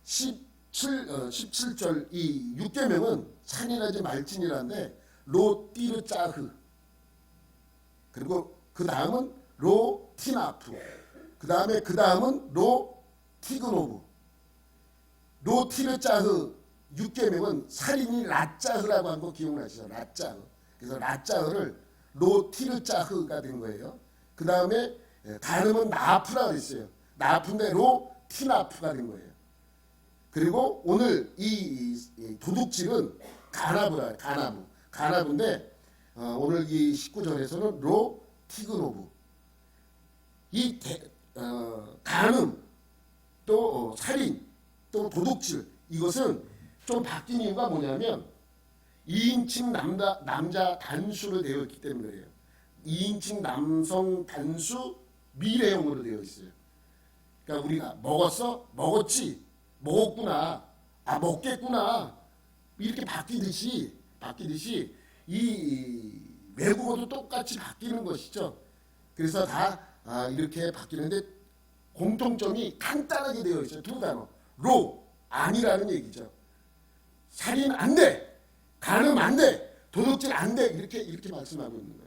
17절 이 6계명은 산이라지 말지니라는데 로 띠르 짜흐, 그리고 그 다음은 로 티나프, 그 다음은 로 티그노브. 로 티르 짜흐 6계명은 살인이 라짜흐라고 한 거 기억나시죠? 라짜흐. 그래서 라짜흐를 로 티르 짜흐가 된 거예요. 그 다음에 가늠은 나프라 그랬어요. 나프인데 로 티나프가 된 거예요. 그리고 오늘 이 도둑질은 가나브라, 가나브인데 오늘 이 19절에서는 로 티그노브. 이 가늠, 또 살인, 또 도둑질, 이것은 좀 바뀐 이유가 뭐냐면 2인칭 남자 단수로 되어 있기 때문에 그래요. 2인칭 남성 단수 미래형으로 되어 있어요. 그러니까 우리가 먹었어? 먹었지? 먹었구나. 아, 먹겠구나. 이렇게 바뀌듯이 이 외국어도 똑같이 바뀌는 것이죠. 그래서 다 이렇게 바뀌는데 공통점이 간단하게 되어 있어요. 두 단어. 로, 아니라는 얘기죠. 살인 안 돼. 간음 안 돼. 도둑질 안 돼. 이렇게 말씀하고 있는 거예요.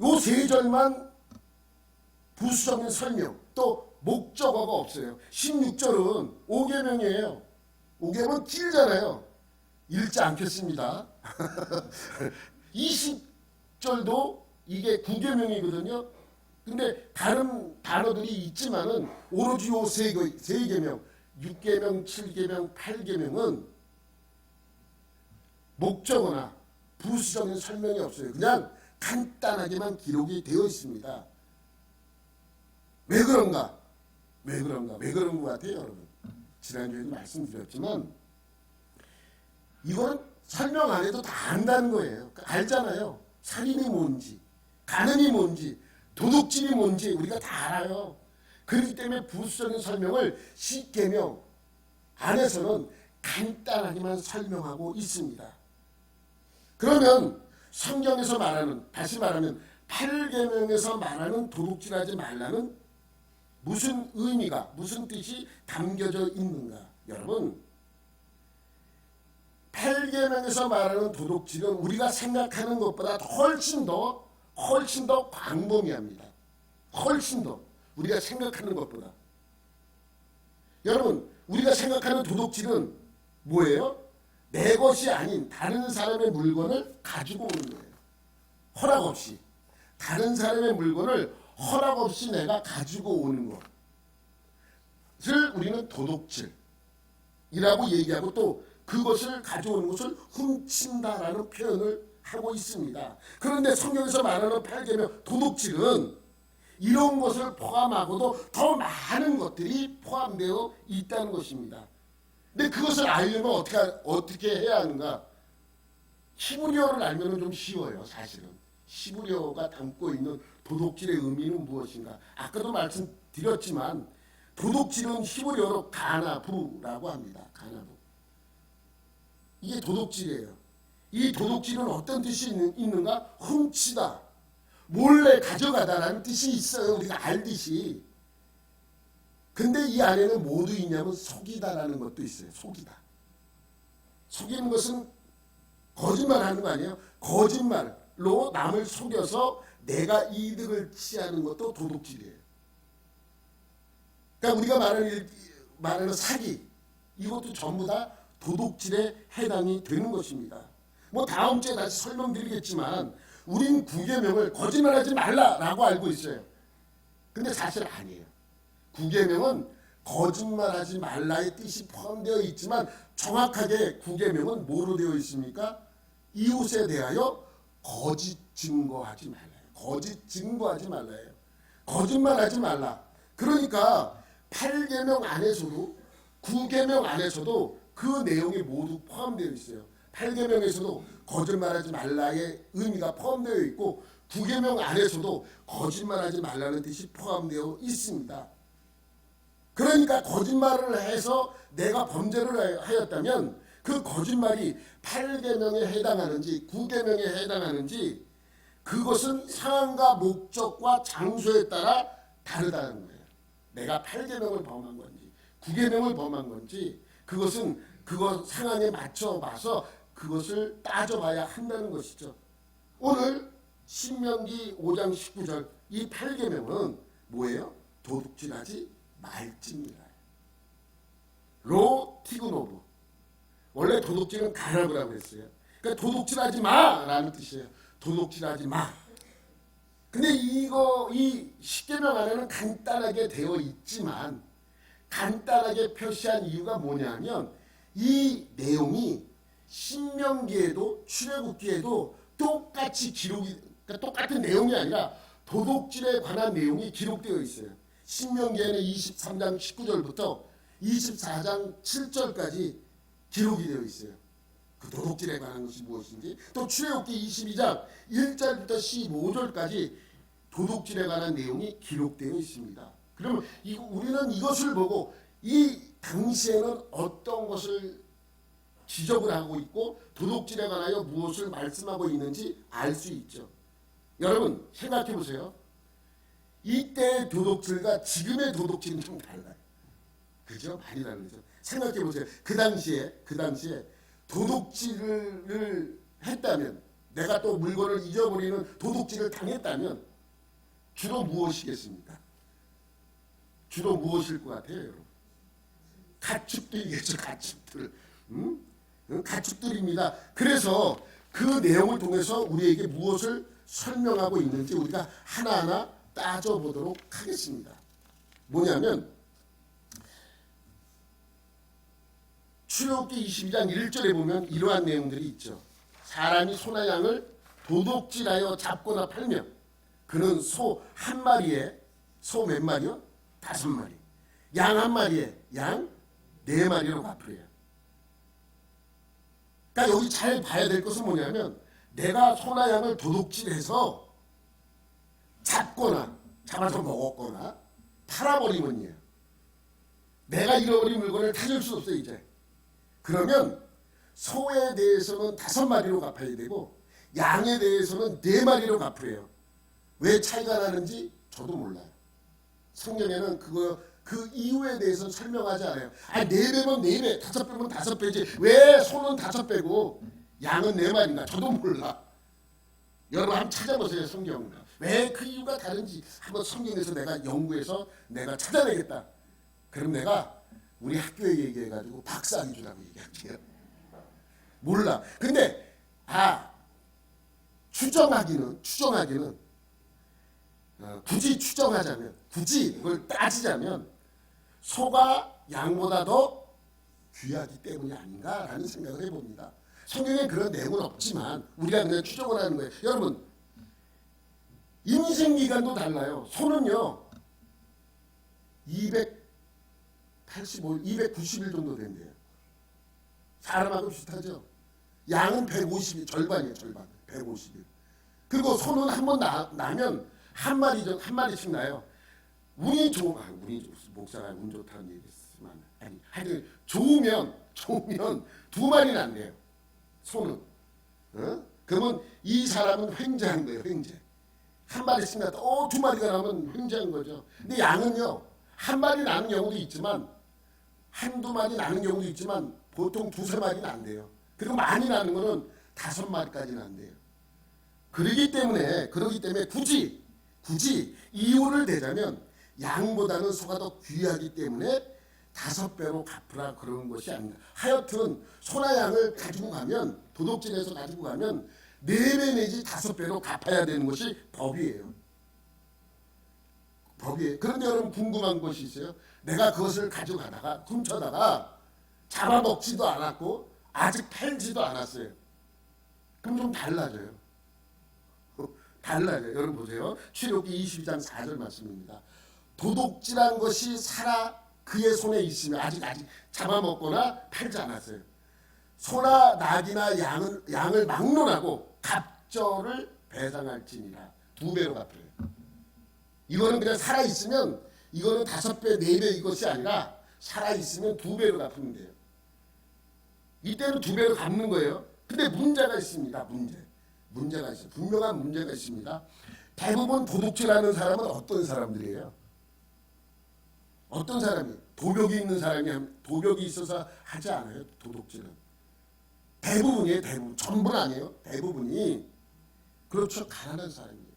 요 세 절만 부수적인 설명, 또 목적어가 없어요. 16절은 5계명이에요. 5계명 길잖아요. 읽지 않겠습니다. 20절도 이게 9계명이거든요. 근데 다른 단어들이 있지만은 오로지 요 세 계명, 6계명, 7계명, 8계명은 목적어나 부수적인 설명이 없어요. 그냥 간단하게만 기록이 되어 있습니다. 왜 그런가? 왜 그런 것 같아요, 여러분? 지난주에도 말씀드렸지만 이건 설명 안 해도 다 안다는 거예요. 알잖아요. 살인이 뭔지, 간음이 뭔지, 도둑질이 뭔지 우리가 다 알아요. 그렇기 때문에 부수적인 설명을 10계명 안에서는 간단하게만 설명하고 있습니다. 그러면 성경에서 말하는, 다시 말하면 8계명에서 말하는 도둑질하지 말라는 무슨 의미가, 무슨 뜻이 담겨져 있는가? 여러분, 8계명에서 말하는 도둑질은 우리가 생각하는 것보다 훨씬 더 광범위합니다. 훨씬 더 우리가 생각하는 것보다. 여러분, 우리가 생각하는 도둑질은 뭐예요? 내 것이 아닌 다른 사람의 물건을 가지고 오는 거예요. 허락 없이. 다른 사람의 물건을 허락 없이 내가 가지고 오는 것을 우리는 도둑질이라고 얘기하고, 또 그것을 가져오는 것을 훔친다라는 표현을 하고 있습니다. 그런데 성경에서 말하는 8계명 도둑질은 이런 것을 포함하고도 더 많은 것들이 포함되어 있다는 것입니다. 근데 그것을 알려면 어떻게 해야 하는가? 히브리어를 알면 좀 쉬워요. 사실은 히브리어가 담고 있는 도둑질의 의미는 무엇인가? 아까도 말씀드렸지만 도둑질은 히브리어로 가나부라고 합니다. 가나부. 이게 도둑질이에요. 이 도둑질은 어떤 뜻이 있는가? 훔치다, 몰래 가져가다라는 뜻이 있어요. 우리가 알듯이. 근데 이 안에는 뭐도 있냐면 속이다라는 것도 있어요. 속이다. 속이는 것은 거짓말하는 거 아니에요? 거짓말로 남을 속여서 내가 이득을 취하는 것도 도둑질이에요. 그러니까 우리가 말하는 사기, 이것도 전부 다 도둑질에 해당이 되는 것입니다. 뭐 다음 주에 다시 설명드리겠지만 우린 9계명을 거짓말하지 말라라고 알고 있어요. 근데 사실 아니에요. 9계명은 거짓말하지 말라의 뜻이 포함되어 있지만 정확하게 9계명은 뭐로 되어 있습니까? 이웃에 대하여 거짓 증거하지 말라요. 거짓 증거하지 말라요. 거짓말하지 말라. 그러니까 8계명 안에서도 9계명 안에서도 그 내용이 모두 포함되어 있어요. 8계명에서도 거짓말하지 말라의 의미가 포함되어 있고 9계명 안에서도 거짓말하지 말라는 뜻이 포함되어 있습니다. 그러니까 거짓말을 해서 내가 범죄를 하였다면 그 거짓말이 8계명에 해당하는지 9계명에 해당하는지 그것은 상황과 목적과 장소에 따라 다르다는 거예요. 내가 8계명을 범한 건지 구계명을 범한 건지 그것은 그거 상황에 맞춰 봐서 그것을 따져봐야 한다는 것이죠. 오늘 신명기 5장 19절 이 8계명은 뭐예요? 도둑질하지 말지니라. 로티그노브. 원래 도둑질은 가라고라고 했어요. 그러니까 도둑질하지 마라는 뜻이에요. 도둑질하지 마. 근데 이 10계명 안에는 간단하게 되어 있지만 간단하게 표시한 이유가 뭐냐면 이 내용이 신명기에도 출애굽기에도 똑같이 기록이 그러니까 똑같은 내용이 아니라 도둑질에 관한 내용이 기록되어 있어요. 신명기에는 23장 19절부터 24장 7절까지 기록이 되어 있어요. 그 도둑질에 관한 것이 무엇인지 또 출애굽기 22장 1절부터 15절까지 도둑질에 관한 내용이 기록되어 있습니다. 그러면 우리는 이것을 보고 이 당시에는 어떤 것을 지적을 하고 있고 도둑질에 관하여 무엇을 말씀하고 있는지 알 수 있죠. 여러분 생각해 보세요. 이때의 도둑질과 지금의 도둑질은 좀 달라요. 그죠? 많이 다르죠. 생각해 보세요. 그 당시에 도둑질을 했다면 내가 또 물건을 잊어버리는 도둑질을 당했다면 주로 무엇이겠습니까? 주로 무엇일 것 같아요, 여러분? 가축들이겠죠, 가축들. 가축들입니다. 그래서 그 내용을 통해서 우리에게 무엇을 설명하고 있는지 우리가 하나하나 따져보도록 하겠습니다. 뭐냐면 출애굽기 22장 1절에 보면 이러한 내용들이 있죠. 사람이 소나 양을 도둑질하여 잡거나 팔면 그는 소 한 마리에 소 몇 마리요? 5마리. 양 한 마리에 양 4마리로 갚으래요. 그러니까 여기 잘 봐야 될 것은 뭐냐면 내가 소나 양을 도둑질해서 잡아서 먹었거나 팔아버리면이에요. 내가 잃어버린 물건을 찾을 수 없어요 이제. 그러면 소에 대해서는 5마리로 갚아야 되고 양에 대해서는 4마리로 갚으래요. 왜 차이가 나는지 저도 몰라요. 성경에는 그 이유에 대해서는 설명하지 않아요. 4배면 4배, 5배면 5배지. 왜 소는 5배고 양은 4마리인가? 저도 몰라. 여러분 한번 찾아보세요 성경. 왜 그 이유가 다른지 한번 성경에서 내가 연구해서 내가 찾아내겠다. 그럼 내가 우리 학교에 얘기해가지고 박사학위 주라고 얘기할게요. 몰라. 근데 추정하기는 굳이 추정하자면 굳이 이걸 따지자면 소가 양보다 더 귀하기 때문이 아닌가라는 생각을 해봅니다. 성경에 그런 내용은 없지만 우리가 그냥 추정을 하는 거예요. 여러분 인생기간도 달라요. 소는요 285일, 290일 정도 된대요. 사람하고 비슷하죠. 양은 150일, 절반이에요. 절반. 150일. 그리고 소는 한 번 나면 한 마리씩 나요. 운이 목사가 운 좋다는 얘기했지만 하여튼 좋으면 2마리 난대요. 소는. 그러면 이 사람은 횡재한 거예요. 횡재. 한 마리씩 났다. 2마리가 나면 횡재한 거죠. 근데 양은요. 한 마리 나는 경우도 있지만 한두 마리 나는 경우도 있지만 보통 2-3마리는 안 돼요. 그리고 많이 나는 거는 5마리까지는 안 돼요. 그러기 때문에 굳이 이유를 대자면 양보다는 소가 더 귀하기 때문에 5배로 갚으라 그런 것이 아닌가. 하여튼 소나 양을 가지고 가면 도둑질해서 가지고 가면 4배 내지 5배로 갚아야 되는 것이 법이에요. 그런데 여러분 궁금한 것이 있어요. 내가 그것을 가져가다가 훔쳐다가 잡아먹지도 않았고 아직 팔지도 않았어요. 그럼 좀 달라져요. 여러분 보세요. 출애굽기 22장 4절 말씀입니다. 도둑질한 것이 살아 그의 손에 있으면 아직 잡아먹거나 팔지 않았어요. 소나 낙이나 양을 막론하고 갑절을 배상할지니라. 2배로 갚아요. 이거는 그냥 살아있으면 이거는 5배, 4배 이것이 아니라 살아있으면 2배로 갚으면 돼요. 이때는 2배로 갚는 거예요. 근데 문제가 있습니다. 문제가 있어요. 분명한 문제가 있습니다. 대부분 도둑질하는 사람은 어떤 사람들이에요? 어떤 사람이 도벽이 있는 사람이 도벽이 있어서 하지 않아요. 도둑질은 대부분이에요. 대부분 전부는 아니에요. 대부분이 그렇죠. 가난한 사람이에요.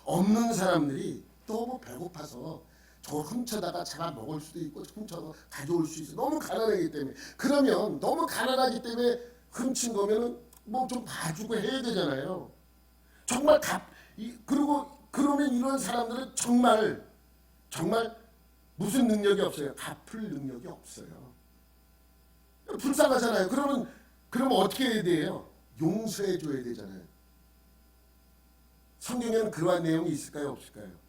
없는 사람들이 너무 배고파서 저 훔쳐다가 잡아먹을 수도 있고 훔쳐서 가져올 수 있어요. 너무 가난하기 때문에. 그러면 너무 가난하기 때문에 훔친 거면은 뭐 좀 봐주고 해야 되잖아요. 정말 그리고 그러면 이런 사람들은 정말 무슨 능력이 없어요. 갚을 능력이 없어요. 불쌍하잖아요. 그러면 어떻게 해야 돼요? 용서해 줘야 되잖아요. 성경에는 그러한 내용이 있을까요? 없을까요?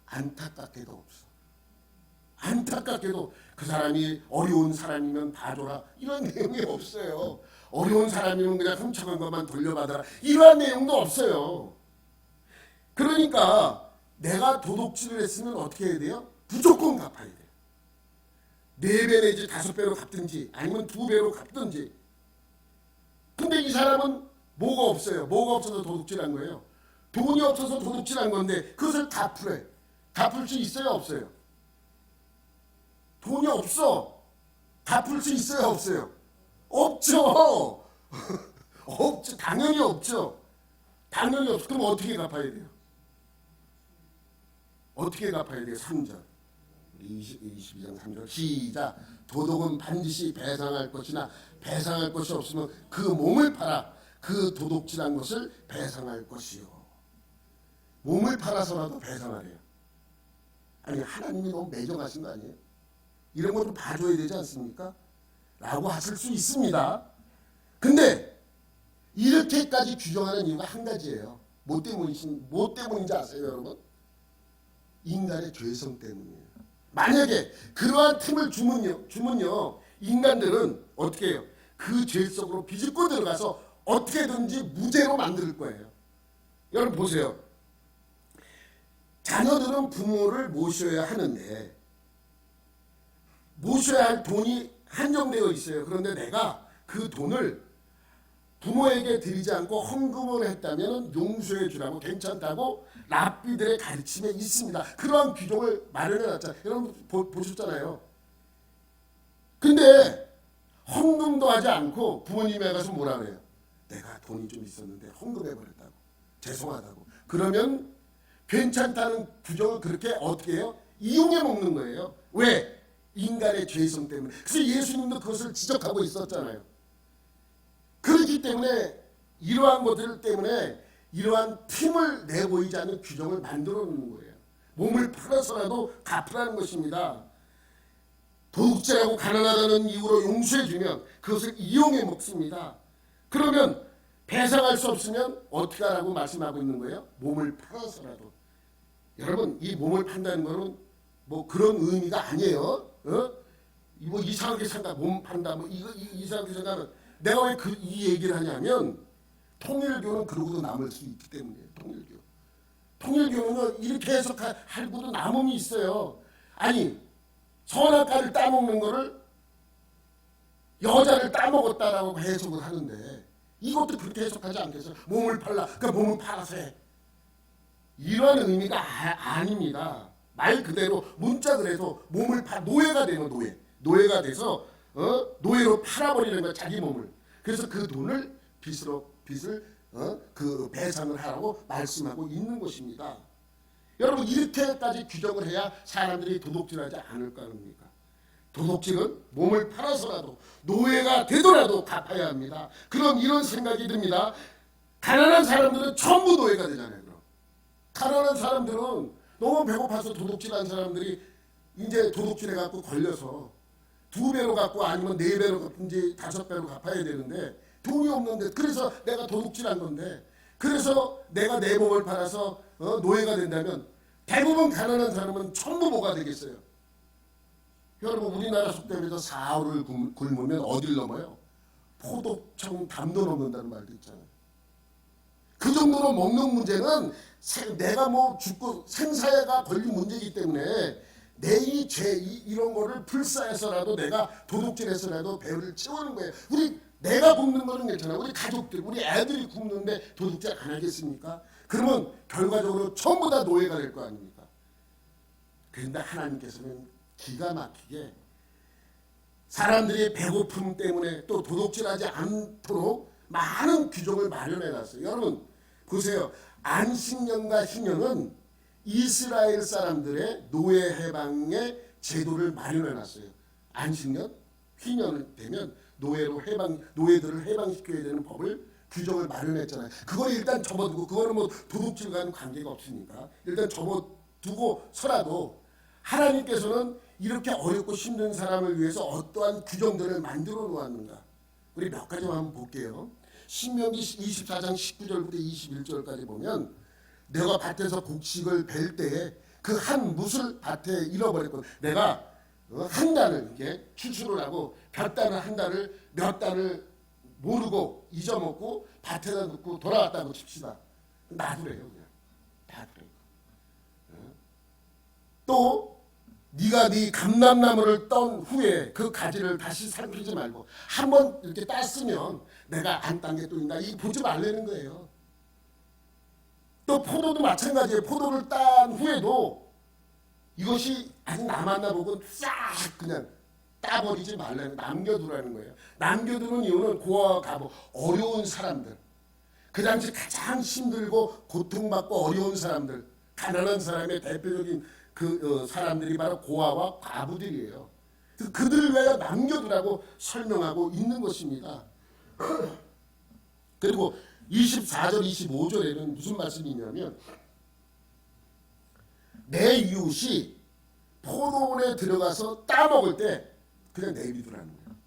안타깝게도 없어. 안타깝게도 그 사람이 어려운 사람이면 봐줘라 이런 내용이 없어요. 어려운 사람이면 그냥 훔쳐간 것만 돌려받아라 이러한 내용도 없어요. 그러니까 내가 도둑질을 했으면 어떻게 해야 돼요? 무조건 갚아야 돼요. 4배 내지 5배로 갚든지 아니면 2배로 갚든지. 근데 이 사람은 뭐가 없어요. 뭐가 없어서 도둑질한 거예요. 돈이 없어서 도둑질한 건데 그것을 갚으래. 갚을 수 있어요? 없어요? 돈이 없어. 갚을 수 있어요? 없어요? 없죠. 없죠. 당연히 없죠. 당연히 없어. 그럼 어떻게 갚아야 돼요? 어떻게 갚아야 돼요? 3절. 22장 3절 시작. 도둑은 반드시 배상할 것이나 배상할 것이 없으면 그 몸을 팔아 그 도둑질한 것을 배상할 것이요. 몸을 팔아서라도 배상하래요. 아니 하나님이 너무 매정하신 거 아니에요? 이런 거 좀 봐줘야 되지 않습니까? 라고 하실 수 있습니다. 근데 이렇게까지 규정하는 이유가 한 가지예요. 뭐 때문인지 아세요 여러분? 인간의 죄성 때문이에요. 만약에 그러한 틈을 주면요 인간들은 어떻게 해요? 그 죄 속으로 비집고 들어가서 어떻게든지 무죄로 만들 거예요. 여러분 보세요. 자녀들은 부모를 모셔야 하는데 모셔야 할 돈이 한정되어 있어요. 그런데 내가 그 돈을 부모에게 드리지 않고 헌금을 했다면 용서해 주라고 괜찮다고 랍비들의 가르침에 있습니다. 그러한 규정을 마련해 놨잖아요. 여러분 보셨잖아요. 근데 헌금도 하지 않고 부모님에 가서 뭐라 그래요? 내가 돈이 좀 있었는데 헌금해 버렸다고. 죄송하다고. 그러면 괜찮다는 규정을 그렇게 어떻게 해요? 이용해 먹는 거예요. 왜? 인간의 죄성 때문에. 그래서 예수님도 그것을 지적하고 있었잖아요. 그렇기 때문에 이러한 것들 때문에 이러한 틈을 내보이지 않는 규정을 만들어 놓는 거예요. 몸을 팔아서라도 갚으라는 것입니다. 도둑질하고 가난하다는 이유로 용서해 주면 그것을 이용해 먹습니다. 그러면 배상할 수 없으면 어떻게 하라고 말씀하고 있는 거예요? 몸을 팔아서라도. 여러분 이 몸을 판다는 거는 뭐 그런 의미가 아니에요. 뭐 이상하게 생각, 몸 판다, 뭐 이상하게 생각하는. 내가 왜 이 얘기를 하냐면 통일교는 그러고도 남을 수 있기 때문이에요. 통일교는 이렇게 해석하고도 남음이 있어요. 아니 선악과를 따먹는 거를 여자를 따먹었다라고 해석을 하는데 이것도 그렇게 해석하지 않겠어요? 몸을 팔라, 그러니까 몸을 팔아서 해. 이런 의미가 아닙니다. 말 그대로 문자 그래서 몸을 노예가 되는 노예가 돼서 노예로 팔아버리는 거야 자기 몸을. 그래서 그 돈을 빚을 그 배상을 하라고 말씀하고 있는 것입니다. 여러분 이렇게까지 규정을 해야 사람들이 도둑질하지 않을까 합니까? 도둑질은 몸을 팔아서라도 노예가 되더라도 갚아야 합니다. 그럼 이런 생각이 듭니다. 가난한 사람들은 전부 노예가 되잖아요. 그럼 가난한 사람들은 너무 배고파서 도둑질한 사람들이 이제 도둑질해갖고 걸려서 2배로 갚고 아니면 4배로 갚든지 5배로 갚아야 되는데 돈이 없는데 그래서 내가 도둑질한 건데 그래서 내가 내 몸을 팔아서 노예가 된다면 대부분 가난한 사람은 전부 뭐가 되겠어요? 여러분 우리나라 속담에서 사흘을 굶으면 어딜 넘어요? 포도청 담도 넘는다는 말도 있잖아요. 그 정도로 먹는 문제는 내가 뭐 죽고 생사가 걸린 문제이기 때문에 내 이 죄 이런 거를 불사해서라도 내가 도둑질해서라도 배를 채우는 거예요. 내가 굶는 거는 괜찮아. 우리 가족들, 우리 애들이 굶는데 도둑질 안 하겠습니까? 그러면 결과적으로 전부 다 노예가 될 거 아닙니까? 그런데 하나님께서는 기가 막히게 사람들이 배고픔 때문에 또 도둑질하지 않도록 많은 규정을 마련해 놨어요. 여러분 보세요. 안식년과 희년은 이스라엘 사람들의 노예 해방의 제도를 마련해 놨어요. 안식년, 희년 되면 노예들을 해방시켜야 되는 법을 규정을 마련했잖아요. 그걸 일단 접어두고, 그거는 뭐 도둑질과는 관계가 없으니까 일단 접어두고서라도 하나님께서는 이렇게 어렵고 힘든 사람을 위해서 어떠한 규정들을 만들어 놓았는가. 우리 몇 가지만 한번 볼게요. 신명기 24장 19절부터 21절까지 보면 내가 밭에서 곡식을 벨 때에 그 한 뭇을 밭에 잃어버렸거든. 내가 한 달을 이렇게 추수를 하고 몇 달을 몇 달을 모르고 잊어먹고 밭에다 놓고 돌아왔다고 칩시다. 놔두래요. 그냥 놔두래요. 또 네가 네 감람나무를 떤 후에 그 가지를 다시 살피지 말고 한번 이렇게 땄으면 내가 안 딴 게 또 있나 이 보지 말라는 거예요. 또 포도도 마찬가지예요. 포도를 딴 후에도 이것이 아직 남았나 보고 싹 그냥 따버리지 말라는, 남겨두라는 거예요. 남겨두는 이유는 고아와 가부, 어려운 사람들, 그 당시 가장 힘들고 고통받고 어려운 사람들, 가난한 사람의 대표적인 사람들이 바로 고아와 과부들이에요. 그들을 위하여 남겨두라고 설명하고 있는 것입니다. 그리고 24절 25절에는 무슨 말씀이 있냐면 내 이웃이 포도원에 들어가서 따먹을 때 그냥 내비두라는 거예요.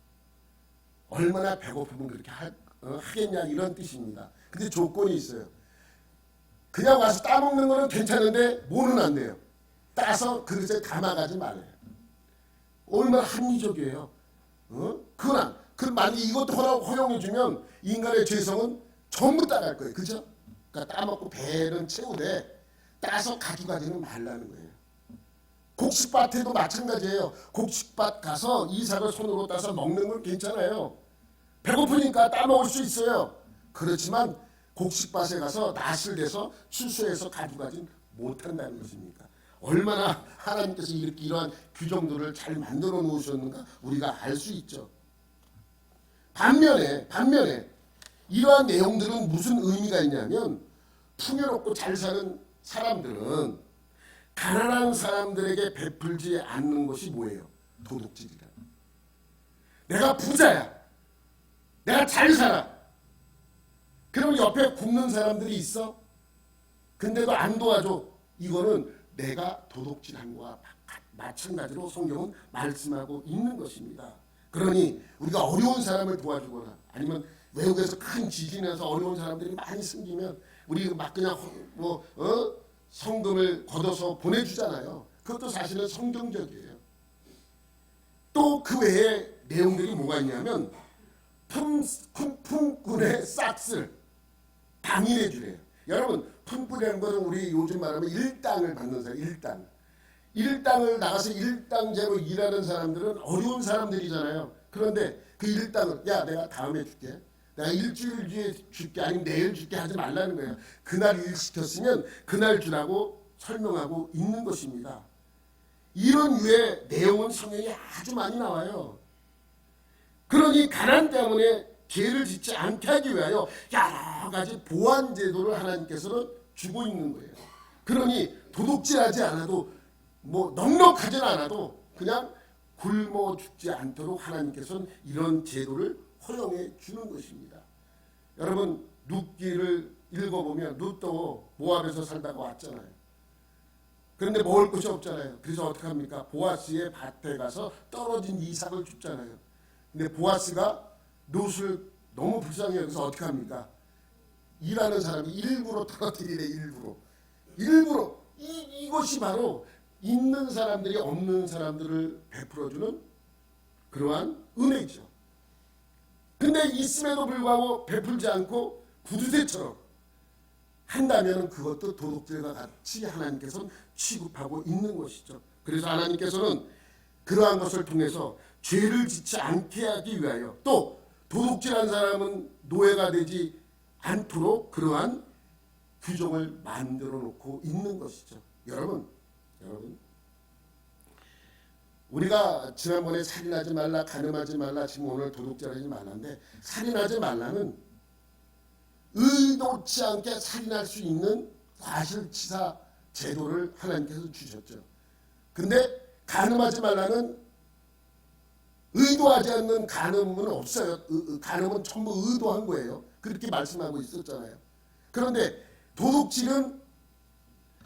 얼마나 배고프면 그렇게 하겠냐 이런 뜻입니다. 근데 조건이 있어요. 그냥 와서 따먹는 거는 괜찮은데 뭐는 안 돼요. 따서 그릇에 담아가지 말아요. 얼마나 합리적이에요. 그러나 만약에 이것도 허용해주면 인간의 죄성은 전부 따갈 거예요. 그죠? 그러니까 따먹고 배는 채우되 따서 가져가지는 말라는 거예요. 곡식밭에도 마찬가지예요. 곡식밭 가서 이삭을 손으로 따서 먹는 건 괜찮아요. 배고프니까 따먹을 수 있어요. 그렇지만 곡식밭에 가서 낫을 대서 추수해서 가져가진 못한다는 것입니까? 얼마나 하나님께서 이러한 규정들을 잘 만들어 놓으셨는가 우리가 알 수 있죠. 반면에 이러한 내용들은 무슨 의미가 있냐면 풍요롭고 잘 사는 사람들은 가난한 사람들에게 베풀지 않는 것이 뭐예요? 도둑질이다. 내가 부자야. 내가 잘 살아. 그럼 옆에 굶는 사람들이 있어? 근데도 안 도와줘. 이거는 내가 도둑질한 거와 마찬가지로 성경은 말씀하고 있는 것입니다. 그러니 우리가 어려운 사람을 도와주거나 아니면 외국에서 큰 지진이 나서 어려운 사람들이 많이 생기면 우리 막 그냥 성금을 걷어서 보내주잖아요. 그것도 사실은 성경적이에요. 또 그 외에 내용들이 뭐가 있냐면 품꾼의 싹쓸 당인해 주래요. 여러분 품꾼이라는 것은 우리 요즘 말하면 일당을 받는 사람, 일당을 나가서 일당제로 일하는 사람들은 어려운 사람들이잖아요. 그런데 그 일당을 야 내가 다음에 줄게. 내가 일주일 뒤에 줄게 아니면 내일 줄게 하지 말라는 거예요. 그날 일 시켰으면 그날 주라고 설명하고 있는 것입니다. 이런 유의 내용은 성경에 아주 많이 나와요. 그러니 가난 때문에 죄를 짓지 않게 하기 위하여 여러 가지 보완 제도를 하나님께서는 주고 있는 거예요. 그러니 도둑질하지 않아도 뭐 넉넉하진 않아도 그냥 굶어 죽지 않도록 하나님께서는 이런 제도를 허용해 주는 것입니다. 여러분 룻기를 읽어보면 룻도 모압에서 살다가 왔잖아요. 그런데 먹을 것이 없잖아요. 그래서 어떻게 합니까? 보아스의 밭에 가서 떨어진 이삭을 줍잖아요. 근데 보아스가 룻을 너무 불쌍히 여기서 어떻게 합니까? 일하는 사람이 일부러 떨어뜨리래. 일부러 이것이 바로 있는 사람들이 없는 사람들을 베풀어주는 그러한 은혜죠. 근데 있음에도 불구하고 베풀지 않고 구두쇠처럼 한다면 그것도 도둑질과 같이 하나님께서는 취급하고 있는 것이죠. 그래서 하나님께서는 그러한 것을 통해서 죄를 짓지 않게 하기 위하여 또 도둑질한 사람은 노예가 되지 않도록 그러한 규정을 만들어 놓고 있는 것이죠. 여러분 우리가 지난번에 살인하지 말라, 간음하지 말라, 지금 오늘 도둑질하지 말라인데, 살인하지 말라는 의도치 않게 살인할 수 있는 과실치사 제도를 하나님께서 주셨죠. 근데 간음하지 말라는 의도하지 않는 간음은 없어요. 간음은 전부 의도한 거예요. 그렇게 말씀하고 있었잖아요. 그런데 도둑질은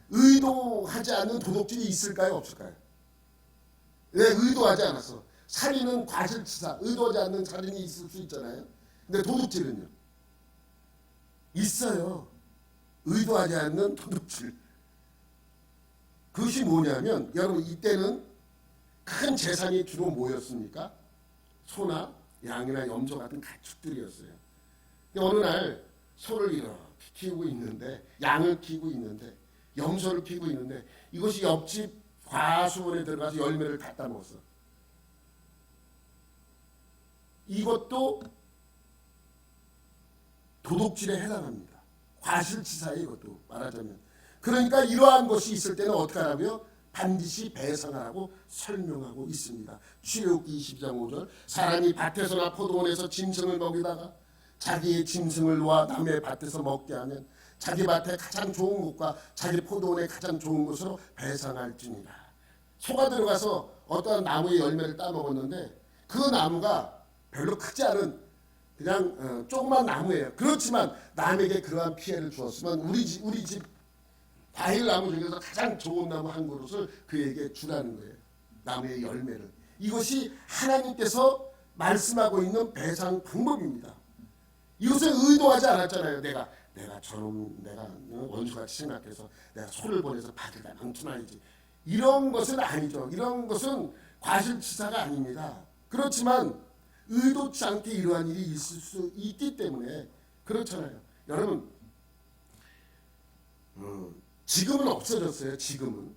의도하지 않는 도둑질이 있을까요? 없을까요? 왜 의도하지 않았어? 살인은 과실치사, 의도하지 않는 살인이 있을 수 있잖아요. 근데 도둑질은요? 있어요. 의도하지 않는 도둑질. 그것이 뭐냐면 여러분 이때는 큰 재산이 주로 뭐였습니까? 소나 양이나 염소 같은 가축들이었어요. 어느 날 소를 이렇게 키우고 있는데, 양을 키우고 있는데, 염소를 키우고 있는데, 이것이 옆집 과수원에 들어가서 열매를 갖다 먹었어. 이것도 도둑질에 해당합니다. 과실치사에 이것도 말하자면. 그러니까 이러한 것이 있을 때는 어떻게 하라고요? 반드시 배상하라고 설명하고 있습니다. 출애굽기 22장 5절, 사람이 밭에서나 포도원에서 짐승을 먹이다가 자기의 짐승을 놓아 남의 밭에서 먹게 하면 자기 밭에 가장 좋은 곳과 자기 포도원에 가장 좋은 곳으로 배상할지니라. 소가 들어가서 어떠한 나무의 열매를 따먹었는데 그 나무가 별로 크지 않은 그냥 조그만 나무예요. 그렇지만 남에게 그러한 피해를 주었으면 우리 집 과일 나무 중에서 가장 좋은 나무 한 그릇을 그에게 주라는 거예요. 나무의 열매를. 이것이 하나님께서 말씀하고 있는 배상 방법입니다. 이것을 의도하지 않았잖아요. 내가 저놈 내가 원수같이 생각해서 내가 소를 보내서 밭에다 망쳐놔야지. 이런 것은 아니죠. 이런 것은 과실치사가 아닙니다. 그렇지만 의도치 않게 이러한 일이 있을 수 있기 때문에 그렇잖아요. 여러분 지금은 없어졌어요. 지금은.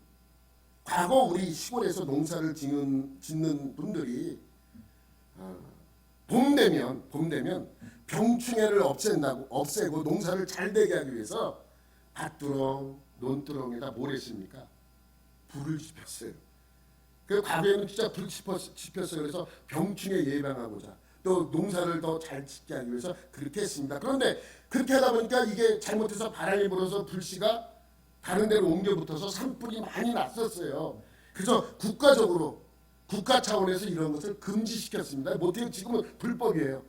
과거 우리 시골에서 농사를 짓는 분들이 봄 되면 병충해를 없애고 농사를 잘 되게 하기 위해서 밭두렁, 논두렁에다 뭘 했습니까? 불을 지폈어요. 그 과거에는 진짜 불 지폈어요. 그래서 병충해 예방하고자 또 농사를 더 잘 짓게 하기 위해서 그렇게 했습니다. 그런데 그렇게 하다 보니까 이게 잘못해서 바람이 불어서 불씨가 다른 데로 옮겨 붙어서 산불이 많이 났었어요. 그래서 국가 차원에서 이런 것을 금지시켰습니다. 못해요. 지금은 불법이에요.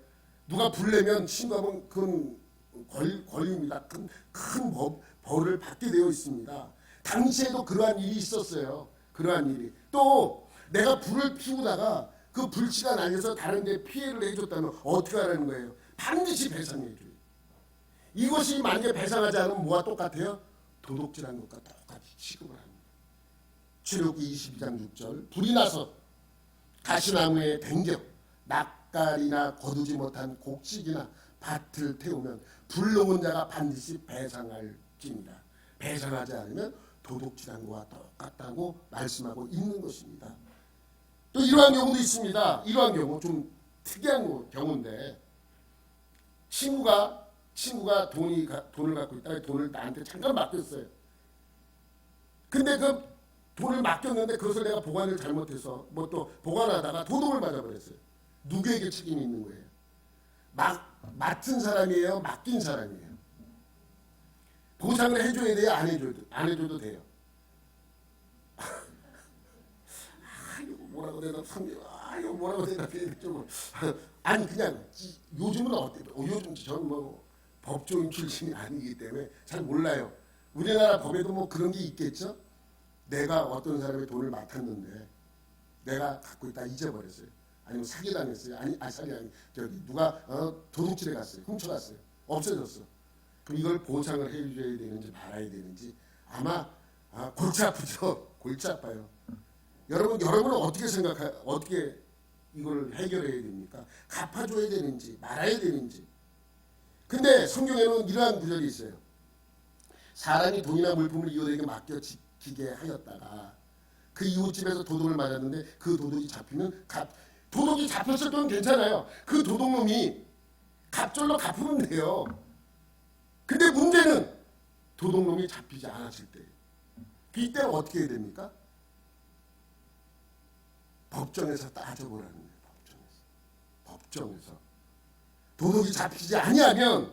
누가 불 내면 신고하면 그건 권리입니다. 큰 벌을 받게 되어 있습니다. 당시에도 그러한 일이 있었어요. 그러한 일이. 또 내가 불을 피우다가 그 불씨가 날려서 다른 데 피해를 해줬다면 어떻게 하라는 거예요? 반드시 배상해줘요. 이것이 만약에 배상하지 않으면 뭐가 똑같아요? 도둑질한 것과 똑같이 취급을 합니다. 출애굽기 22장 6절, 불이 나서 가시나무에 댕겨 낯갈이나 거두지 못한 곡식이나 밭을 태우면 불러온 자가 반드시 배상할지니라. 배상하지 않으면 도둑질한 것과 똑같다고 말씀하고 있는 것입니다. 또 이러한 경우도 있습니다. 이러한 경우 좀 특이한 경우인데 친구가 돈을 갖고 있다가 돈을 나한테 잠깐 맡겼어요. 근데 그 돈을 맡겼는데 그것을 내가 보관을 잘못해서 뭐 또 보관하다가 도둑을 맞아버렸어요. 누구에게 책임이 있는 거예요? 맡은 사람이에요? 맡긴 사람이에요? 보상을 해줘야 돼요? 안 해줘도 돼요? 이거 뭐라고 대답해야 될지 아니 그냥 요즘은 어때요? 요즘 저는 뭐 법조인 출신이 아니기 때문에 잘 몰라요. 우리나라 법에도 뭐 그런 게 있겠죠? 내가 어떤 사람의 돈을 맡았는데 내가 갖고 있다 잊어버렸어요. 아니면 사기당했어요. 누가 도둑질해 갔어요. 훔쳐갔어요. 없어졌어. 그럼 이걸 보상을 해줘야 되는지 말아야 되는지 아마 골치 아프죠. 골치 아파요. 여러분은 어떻게 이걸 해결해야 됩니까? 갚아줘야 되는지 말아야 되는지. 근데 성경에는 이러한 구절이 있어요. 사람이 돈이나 물품을 이웃에게 맡겨 지키게 하였다가 그 이웃집에서 도둑을 맞았는데 그 도둑이 잡히면 도둑이 잡혔을 때는 괜찮아요. 그 도둑놈이 갑절로 갚으면 돼요. 근데 문제는 도둑놈이 잡히지 않았을 때 이때는 어떻게 해야 됩니까? 법정에서 따져보라는 거예요. 법정에서 도둑이 잡히지 아니하면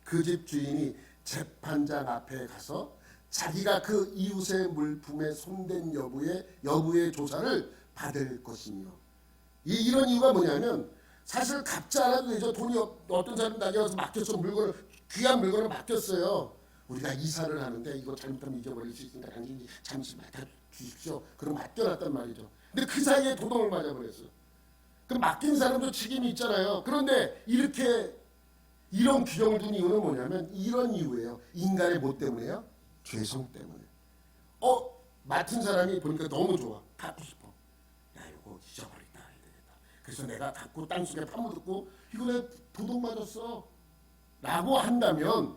그 집 주인이 재판장 앞에 가서 자기가 그 이웃의 물품에 손댄 여부의 조사를 받을 것이며, 이런 이유가 뭐냐면 사실 갚지 않아도 되죠. 돈이 어떤 사람 나게 와서 맡겼어. 귀한 물건을 맡겼어요. 우리가 이사를 하는데 이거 잘못하면 잊어버릴 수 있으니까 당신이 잠시 맡아주십시오. 그럼 맡겨놨단 말이죠. 근데 그 사이에 도둑을 맞아버렸어. 그럼 맡긴 사람도 책임이 있잖아요. 그런데 이런 규정을 둔 이유는 뭐냐면 이런 이유예요. 인간의 뭐 때문에요? 죄성 때문에. 맡은 사람이 보니까 너무 좋아. 갖고 싶어. 야, 이거 잊어버린다. 그래서 내가 갖고 땅속에 파묻었고 이거 내 도둑 맞았어 라고 한다면,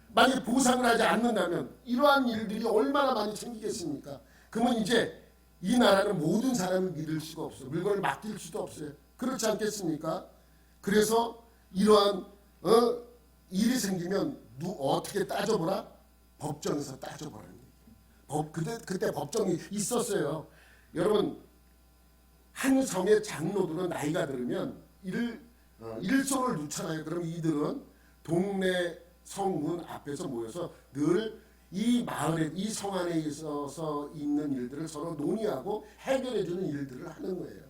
만약에 보상을 하지 않는다면 이러한 일들이 얼마나 많이 생기겠습니까? 그러면 이제 이 나라는 모든 사람을 믿을 수가 없어요. 물건을 맡길 수도 없어요. 그렇지 않겠습니까? 그래서 이러한 일이 생기면 어떻게 따져보라? 법정에서 따져보라는 얘기예요. 그때 법정이 있었어요. 여러분, 한 성의 장로들은 나이가 들으면 일손을 놓잖아요. 그럼 이들은 동네 성문 앞에서 모여서 늘 이 마을에, 이 성 안에 있어서 있는 일들을 서로 논의하고 해결해주는 일들을 하는 거예요.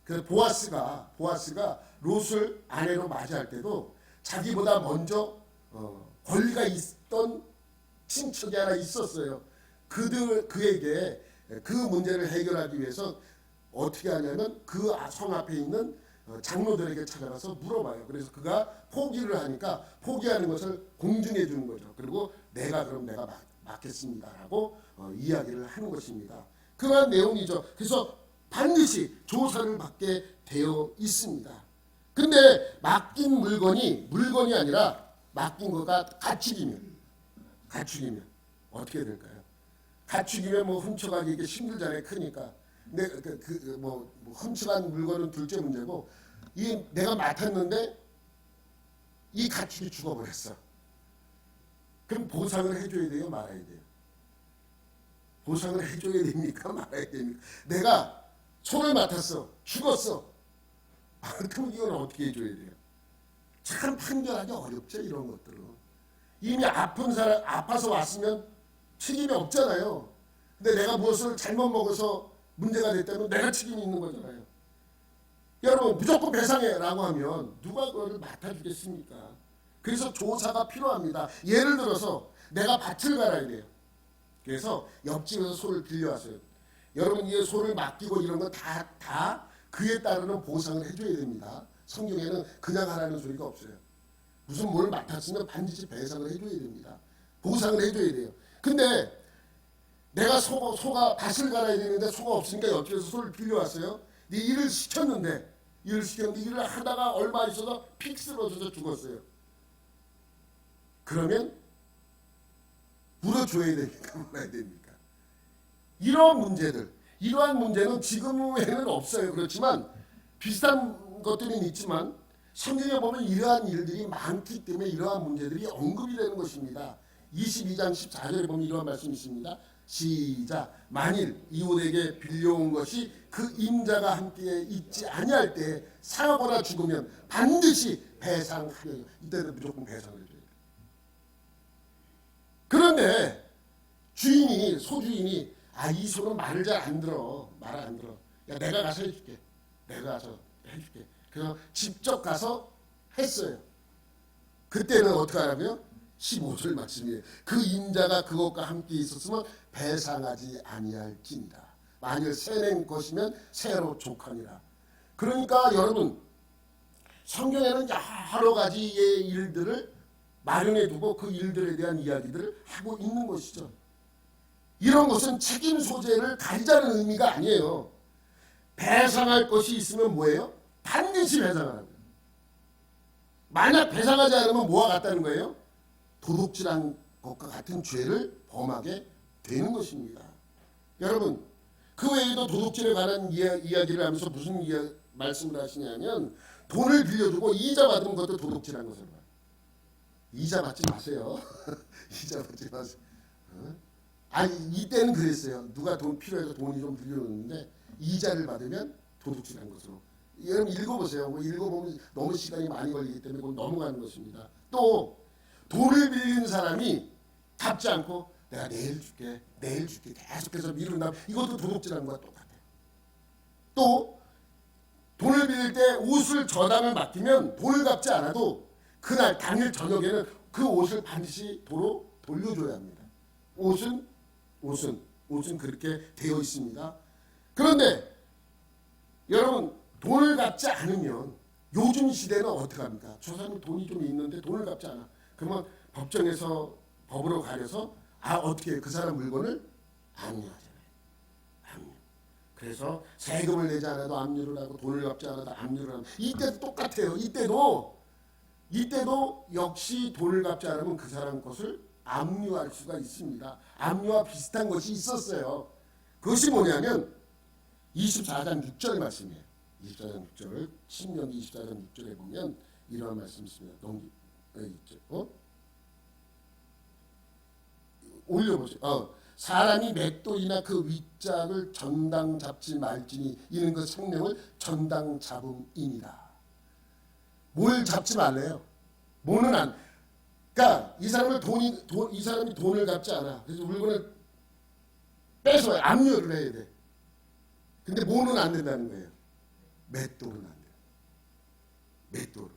그 보아스가 롯을 아내로 맞이할 때도 자기보다 먼저 권리가 있던 친척이 하나 있었어요. 그에게 그 문제를 해결하기 위해서 어떻게 하냐면 그 성 앞에 있는 장로들에게 찾아가서 물어봐요. 그래서 그가 포기를 하니까 포기하는 것을 공증해 주는 거죠. 그리고 내가 맡겠습니다라고 이야기를 하는 것입니다. 그러한 내용이죠. 그래서 반드시 조사를 받게 되어 있습니다. 근데 맡긴 물건이 아니라 맡긴 거가 가축이면 어떻게 될까요? 가축이면 뭐 훔쳐가기 이게 힘들잖아요. 크니까. 근데 훔쳐간 물건은 둘째 문제고, 내가 맡았는데 이 가축이 죽어버렸어. 그럼 보상을 해줘야 돼요, 말아야 돼요? 보상을 해줘야 됩니까, 말아야 됩니까? 내가 소를 맡았어, 죽었어. 그럼 이건 어떻게 해줘야 돼요? 참 판결하기 어렵죠, 이런 것들은. 이미 아픈 사람, 아파서 왔으면 책임이 없잖아요. 근데 내가 무엇을 잘못 먹어서 문제가 됐다면 내가 책임이 있는 거잖아요. 여러분, 무조건 배상해라고 하면 누가 그거를 맡아주겠습니까? 그래서 조사가 필요합니다. 예를 들어서 내가 밭을 갈아야 돼요. 그래서 옆집에서 소를 빌려왔어요. 여러분, 이 소를 맡기고 이런 거 다 그에 따르는 보상을 해줘야 됩니다. 성경에는 그냥 하라는 소리가 없어요. 무슨 뭘 맡았으면 반드시 배상을 해줘야 됩니다. 보상을 해줘야 돼요. 근데 내가 소가 밭을 갈아야 되는데 소가 없으니까 옆집에서 소를 빌려왔어요. 일을 시켰는데 일을 하다가 얼마 있어서 픽 쓰러져서 죽었어요. 그러면 물어줘야 됩니까? 말아야 됩니까? 이러한 문제는 지금에는 없어요. 그렇지만 비슷한 것들은 있지만 성경에 보면 이러한 일들이 많기 때문에 이러한 문제들이 언급이 되는 것입니다. 22장 14절에 보면 이러한 말씀이 있습니다. 시작. 만일 이웃에게 빌려온 것이 그 임자가 함께 있지 아니할 때 상하거나 죽으면 반드시 배상하려. 이때는 무조건 배상을 해줘요. 그런데 소주인이 이 소는 말을 잘 안 들어. 말을 안 들어. 야, 내가 가서 해줄게. 그래서 직접 가서 했어요. 그때는 어떻게 하냐고요? 15절 말씀이에요. 그 임자가 그것과 함께 있었으면 배상하지 아니할지니라. 만일 새낸 것이면 새로 족하니라. 그러니까 여러분, 성경에는 여러 가지의 일들을 마련해 두고 그 일들에 대한 이야기들을 하고 있는 것이죠. 이런 것은 책임 소재를 가리자는 의미가 아니에요. 배상할 것이 있으면 뭐예요? 반드시 배상하라고요. 만약 배상하지 않으면 뭐와 같다는 거예요? 도둑질한 것과 같은 죄를 범하게 되는 것입니다. 여러분, 그 외에도 도둑질에 관한 이야기를 하면서 무슨 말씀을 하시냐면, 돈을 빌려주고 이자 받은 것도 도둑질한 것을 봐요. 이자 받지 마세요. 이자 받지 마세요. 이때는 그랬어요. 누가 돈 필요해서 돈이 좀 빌려줬는데 이자를 받으면 도둑질한 것으로. 여러분 읽어보세요. 뭐 읽어보면 너무 시간이 많이 걸리기 때문에 그건 넘어가는 것입니다. 또 돈을 빌린 사람이 갚지 않고 내가 내일 줄게 계속해서 미룬다. 이것도 도둑질하는 거와 똑같아요. 또 돈을 빌릴 때 옷을 저당을 맡기면 돈을 갚지 않아도 그날 당일 저녁에는 그 옷을 반드시 도로 돌려줘야 합니다. 옷은 그렇게 되어 있습니다. 그런데 여러분 돈을 갚지 않으면 요즘 시대는 어떻게 합니까? 저 사람이 돈이 좀 있는데 돈을 갚지 않아. 그러면 법정에서 법으로 가려서 어떻게 그 사람 물건을 압류하잖아요. 압류. 그래서 세금을 내지 않아도 압류를 하고 돈을 갚지 않아도 압류를 하고 이때도 똑같아요. 이때도 역시 돈을 갚지 않으면 그 사람 것을 압류할 수가 있습니다. 압류와 비슷한 것이 있었어요. 그것이 뭐냐면 24장 6절 말씀이에요. 24장 6절, 신명기 24장 6절에 보면 이러한 말씀이 있습니다. 올려보세요. 사람이 맷돌이나 그 윗짝을 전당 잡지 말지니 이는 그 생명을 전당 잡음이니라. 뭘 잡지 말래요? 뭐는 안. 그러니까 이 사람이 돈을 갚지 않아. 그래서 물건을 빼서 압류를 해야 돼. 근데 뭐는 안 된다는 거예요? 맷돌은 안 돼요. 맷돌.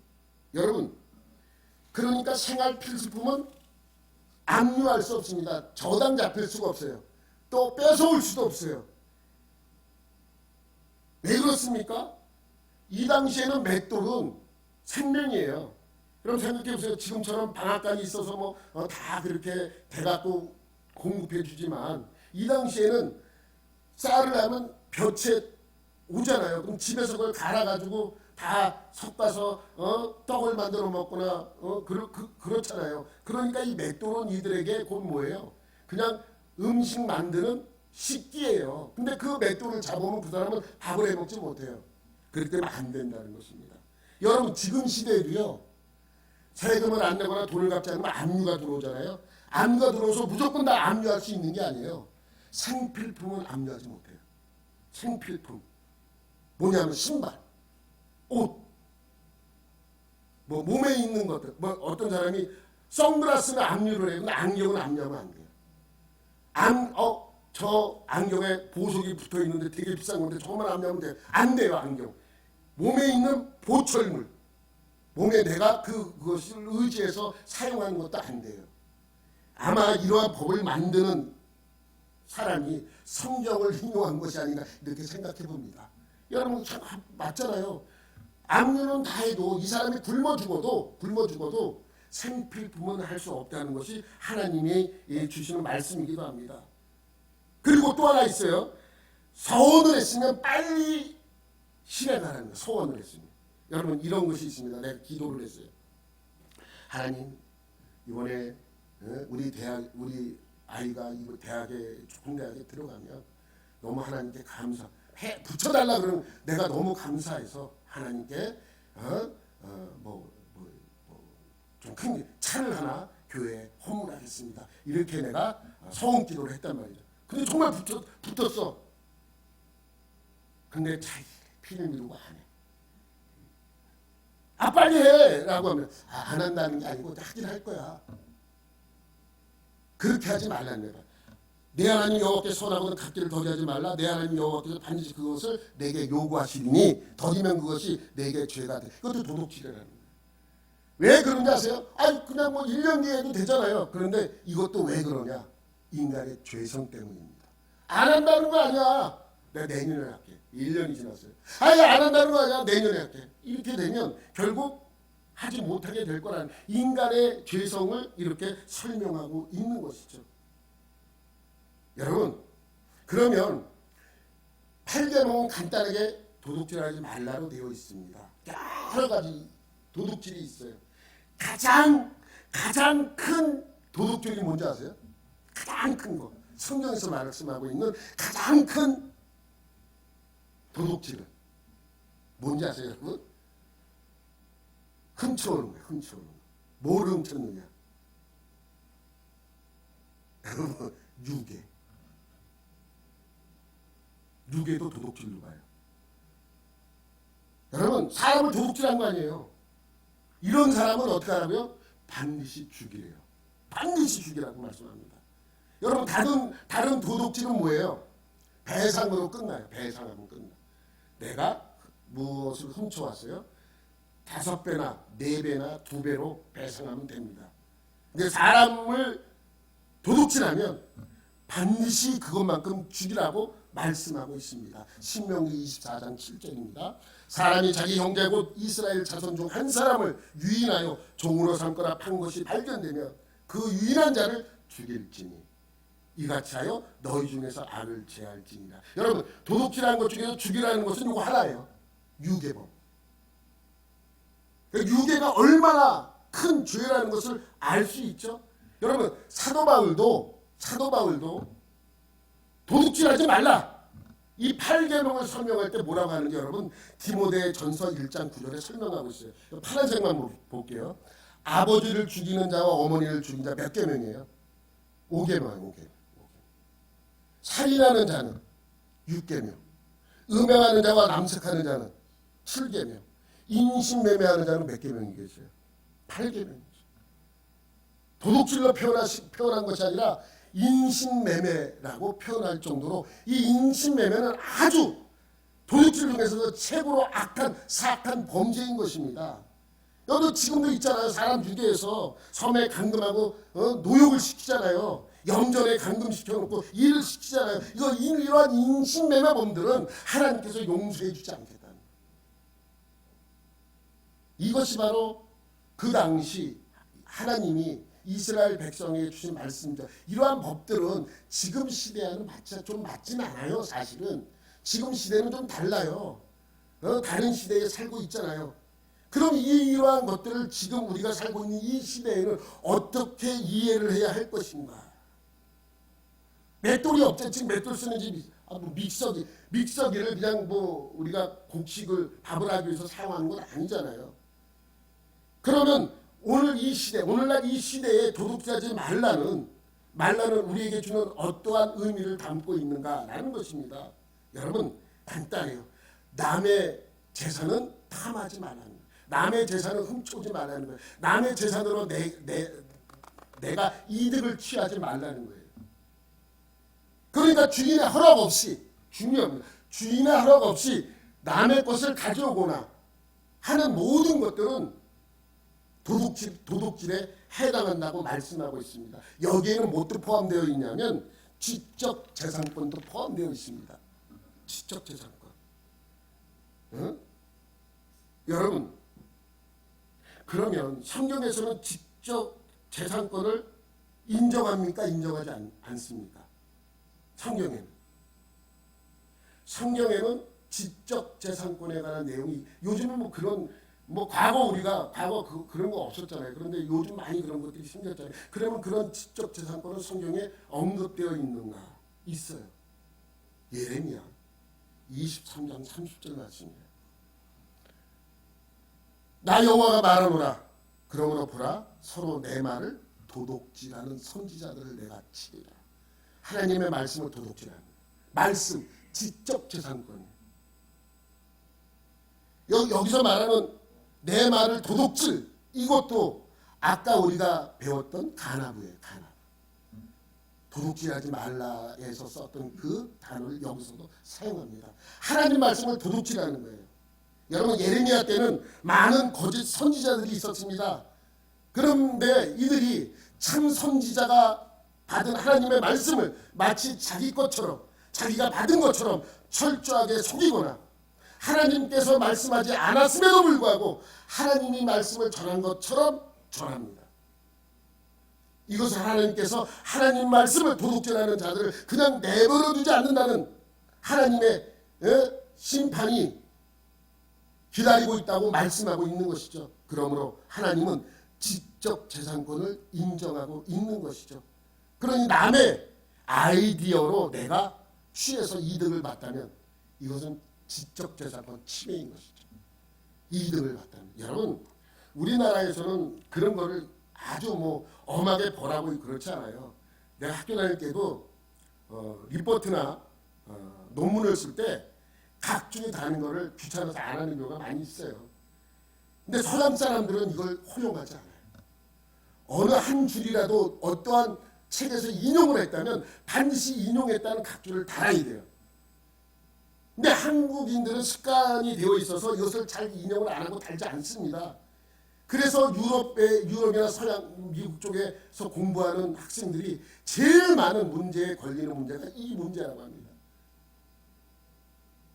여러분, 그러니까 생활 필수품은 압류할 수 없습니다. 저당 잡힐 수가 없어요. 또 뺏어올 수도 없어요. 왜 그렇습니까? 이 당시에는 맷돌은 생명이에요. 그럼 생각해 보세요. 지금처럼 방앗간이 있어서 다 그렇게 돼갖고 공급해 주지만 이 당시에는 쌀을 하면 볕에 오잖아요. 그럼 집에서 그걸 갈아가지고 다 섞어서 떡을 만들어 먹거나 그렇잖아요. 그러니까 이 맷돌은 이들에게 곧 뭐예요? 그냥 음식 만드는 식기예요. 근데 그 맷돌을 잡으면 그 사람은 밥을 해 먹지 못해요. 그렇기 때문에 안 된다는 것입니다. 여러분 지금 시대에도요. 세금을 안 내거나 돈을 갚지 않으면 압류가 들어오잖아요. 압류가 들어오서 무조건 다 압류할 수 있는 게 아니에요. 생필품은 압류하지 못해요. 생필품. 뭐냐면 신발, 옷, 몸에 있는 것들. 어떤 사람이 선글라스는 압류를 해요. 근데 안경은 압류하면 안 돼요. 저 안경에 보석이 붙어 있는데 되게 비싼 건데 저것만 압류하면 돼요. 안 돼요, 안경. 몸에 있는 보철물. 몸에 내가 그것을 의지해서 사용하는 것도 안 돼요. 아마 이러한 법을 만드는 사람이 성경을 인용한 것이 아닌가 이렇게 생각해 봅니다. 여러분 참 맞잖아요. 압류는 다 해도 이 사람이 굶어 죽어도 생필품은 할 수 없다는 것이 하나님이 주시는 말씀이기도 합니다. 그리고 또 하나 있어요. 서원을 했으면 빨리 실행하라는 거예요. 서원을 했으면. 여러분 이런 것이 있습니다. 내가 기도를 했어요. 하나님 이번에 우리 아이가 이 대학에 좋은 대학에 들어가면 너무 하나님께 붙여달라 그러면 내가 너무 감사해서 하나님께 좀 큰 차를 하나 교회에 헌물하겠습니다. 이렇게 내가 서원 기도를 했단 말이죠. 근데 정말 붙었어. 근데 피를 미루고 안 해. 빨리 해! 라고 하면 안 한다는 게 아니고 하긴 할 거야. 그렇게 하지 말라는 거야. 내 하나님 여호와께 선하고는 갚기를 더디하지 말라. 내 하나님 여호와께서 반드시 그것을 내게 요구하시리니 더디면 그것이 내게 죄가 돼. 그것도 도둑질이라는 거예요. 왜 그런지 아세요? 그냥 1년 뒤에 해도 되잖아요. 그런데 이것도 왜 그러냐? 인간의 죄성 때문입니다. 안 한다는 거 아니야. 내가 내년에 할게. 1년이 지났어요. 안 한다는 거 아니야. 내년에 할게. 이렇게 되면 결국 하지 못하게 될 거라는 인간의 죄성을 이렇게 설명하고 있는 것이죠. 여러분 그러면 8계명은 간단하게 도둑질하지 말라로 되어 있습니다. 여러 가지 도둑질이 있어요. 가장 큰 도둑질이 뭔지 아세요? 가장 큰 거. 성경에서 말씀하고 있는 가장 큰 도둑질은 뭔지 아세요, 여러분? 훔쳐오는 거예요. 훔쳐오는 거. 뭘 훔쳤느냐? 유괴. 유괴도 도둑질로 봐요. 여러분 사람을 도둑질한 거 아니에요. 이런 사람은 어떻게 하라고요? 반드시 죽이래요. 반드시 죽이라고 말씀합니다. 여러분 다른 도둑질은 뭐예요? 배상으로 끝나요. 배상하면 끝나. 내가 무엇을 훔쳐왔어요? 5배나 4배나 2배로 배상하면 됩니다. 근데 사람을 도둑질하면 반드시 그것만큼 죽이라고 말씀하고 있습니다. 신명기 24장 7절입니다. 사람이 자기 형제 곧 이스라엘 자손 중 한 사람을 유인하여 종으로 삼거나 판 것이 발견되면 그 유인한 자를 죽일지니 이같이 하여 너희 중에서 악을 제할지니라. 여러분 도둑질하는 것 중에서 죽이라는 것은 이거 하나예요. 유괴범. 유괴가 얼마나 큰 죄라는 것을 알 수 있죠. 여러분 사도 바울도 도둑질하지 말라. 이 8계명을 설명할 때 뭐라고 하는지 여러분 디모데 전서 1장 9절에 설명하고 있어요. 파란색만 볼게요. 아버지를 죽이는 자와 어머니를 죽인 자 몇 계명이에요? 5계명. 살인하는 자는 6계명. 음행하는 자와 남색하는 자는 7계명. 인신매매하는 자는 몇 계명이겠어요? 8계명이죠. 도둑질로 표현한 것이 아니라 인신매매라고 표현할 정도로 이 인신매매는 아주 도둑질 중에서도 최고로 악한 사악한 범죄인 것입니다. 여러분 지금도 있잖아요. 사람 중에서 섬에 감금하고 노역을 시키잖아요. 염전에 감금시켜놓고 일을 시키잖아요. 이러한 인신매매범들은 하나님께서 용서해 주지 않겠다. 이것이 바로 그 당시 하나님이 이스라엘 백성에게 주신 말씀이죠. 이러한 법들은 지금 시대와는 좀 맞진 않아요. 사실은 지금 시대는 좀 달라요. 다른 시대에 살고 있잖아요. 그럼 이러한 것들을 지금 우리가 살고 있는 이 시대에는 어떻게 이해를 해야 할 것인가? 맷돌이 없잖아요. 지금 맷돌 쓰는 집이 믹서기를 그냥 우리가 곡식을 밥을 하기 위해서 사용하는 건 아니잖아요. 그러면 오늘날 이 시대에 도둑질하지 말라는 우리에게 주는 어떠한 의미를 담고 있는가라는 것입니다. 여러분 간단해요. 남의 재산은 탐하지 말라는 거예요. 남의 재산을 훔쳐오지 말라는 거예요. 남의 재산으로 내가 이득을 취하지 말라는 거예요. 그러니까 주인의 허락 없이 주인의 허락 없이 남의 것을 가져오거나 하는 모든 것들은 도둑질에 해당한다고 말씀하고 있습니다. 여기에는 뭐도 포함되어 있냐면 지적 재산권도 포함되어 있습니다. 지적 재산권. 여러분 그러면 성경에서는 지적 재산권을 인정합니까? 인정하지 않습니까? 성경에는 지적 재산권에 관한 내용이 요즘은 과거 그런 거 없었잖아요. 그런데 요즘 많이 그런 것들이 생겼잖아요. 그러면 그런 지적 재산권은 성경에 언급되어 있는가? 있어요. 예레미야 23장 30절 말씀이에요. 나 여호와가 말하노라. 그러므로 보라 서로 내 말을 도둑질하는 선지자들을 내가 치리라. 하나님의 말씀을 도둑질하는 말씀 지적 재산권. 여기서 말하는 내 말을 도둑질 이것도 아까 우리가 배웠던 가나부예요. 가나부. 도둑질하지 말라에서 썼던 그 단어를 여기서도 사용합니다. 하나님 말씀을 도둑질하는 거예요. 여러분 예레미야 때는 많은 거짓 선지자들이 있었습니다. 그런데 이들이 참 선지자가 받은 하나님의 말씀을 마치 자기 것처럼 자기가 받은 것처럼 철저하게 속이거나 하나님께서 말씀하지 않았음에도 불구하고 하나님이 말씀을 전한 것처럼 전합니다. 이것을 하나님께서 하나님 말씀을 도둑질하는 자들을 그냥 내버려 두지 않는다는 하나님의 심판이 기다리고 있다고 말씀하고 있는 것이죠. 그러므로 하나님은 지적 재산권을 인정하고 있는 것이죠. 그러니 남의 아이디어로 내가 취해서 이득을 봤다면 이것은 지적 재산권 침해인 것이죠. 이득을 봤다면. 여러분 우리나라에서는 그런 거를 아주 엄하게 벌하고 그렇지 않아요. 내가 학교 다닐 때도 리포트나 논문을 쓸 때 각중에 다는 거를 귀찮아서 안 하는 경우가 많이 있어요. 근데 서양 사람들은 이걸 허용하지 않아요. 어느 한 줄이라도 어떠한 책에서 인용을 했다면 반드시 인용했다는 각주를 달아야 돼요. 근데 한국인들은 습관이 되어 있어서 이것을 잘 인용을 안 하고 달지 않습니다. 그래서 유럽이나 서양, 미국 쪽에서 공부하는 학생들이 제일 많은 문제에 걸리는 문제가 이 문제라고 합니다.